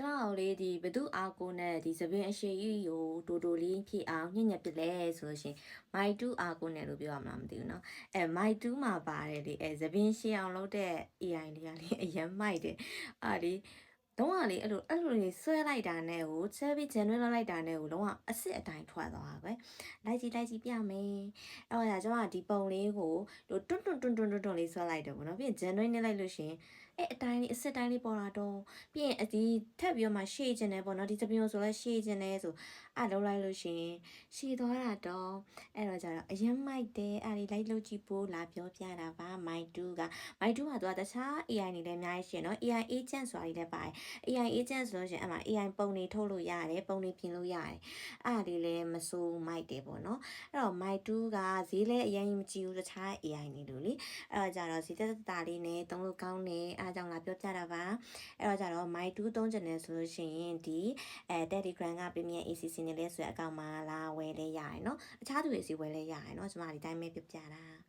ကျမတို့လေဒီဘသူအားကိုနဲ့ဒီသပင်အရှိကြီးကိုတိုတိုလေးဖြစ်အောင်ညှက်ညက်ပစ်လဲဆိုလို့ရှိရင်မိုက်တူအားကိုနဲ့လို့ပြောရမှာမသိဘူးเนาะမိုက်တူမှာပါတယ်လေသပင်ရှည်အောင်လုပ်တဲ့ AI တွေကလေအရင်မိုက်တယ်လေတော့ကလေအဲ့လိုလေးဆွဲလိုက်တာနဲ့ကိုဆွဲပြီးဂျန်နွဲလိုက်တာနဲ့ကိုလုံးဝအစ်စ်အတိုင်းထွက်သွားတာပဲလိုက်ကြည့်ပြမယ်အဲ့ဒါကျမကဒီပုံလေးကိုတွန်းလေးဆွဲလိုက်တယ်ပေါ့နော်ပြီးရင်ဂျန်နွဲနေလိုက်လို့ရှိရင်အတိုင်းလေးအစ်စ်တိုင်းလေးပေါ်လာတော့ပြီးရင်ဒီထပ်ပြီးတော့မှရှေ့ကျင်တယ်ပေါ့နော်ဒီသပင်ကိုဆိုလဲရှေ့ကျင်တယ်ဆိုလုံးလိုက်လို့ရှိရင်ရှေ့သွားတာတော့အဲ့တော့ကျတော့အရင်မိုက်တယ်အဲ့ဒီလိုက်လို့ကြည့်ဖို့လာပြောပြတာပါမိုက်တူကသူကတခြား AI နေလည်းအများကြီးရှင်နော် AI agent ဆိုတာကြီးလည်းပါတယ် AI agent ဆိုလို့ရှိရင်အမှ AI ပုံတွေထုတ်လို့ရတယ်ပုံတွေပြင်လို့ရတယ်အဲ့ဒီလည်းမစိုးမိုက်တယ်ပေါ့နော်အဲ့တော့မိုက်တူကဈေးလဲအရင်မကြည့်ဘူးတခြား AI နေလို့လေအဲ့တော့ကျတော့ဈေးသက်တာလေးနဲ့သုံးလို့ကောင်းတယ်အားကြောင့်လာပြောပြတာပါအဲ့တော့ကျတော့ my 2သုံးချင်တယ်ဆိုလို့ရှိရင်ဒီ Telegram က Premium ACC နဲ့လဲဆိုရအကောင့်မှာလာဝယ်လဲရတယ်เนาะအခြားသူတွေစီဝယ်လဲရတယ်เนาะကျွန်မဒီတိုင်းပဲပြပြတာ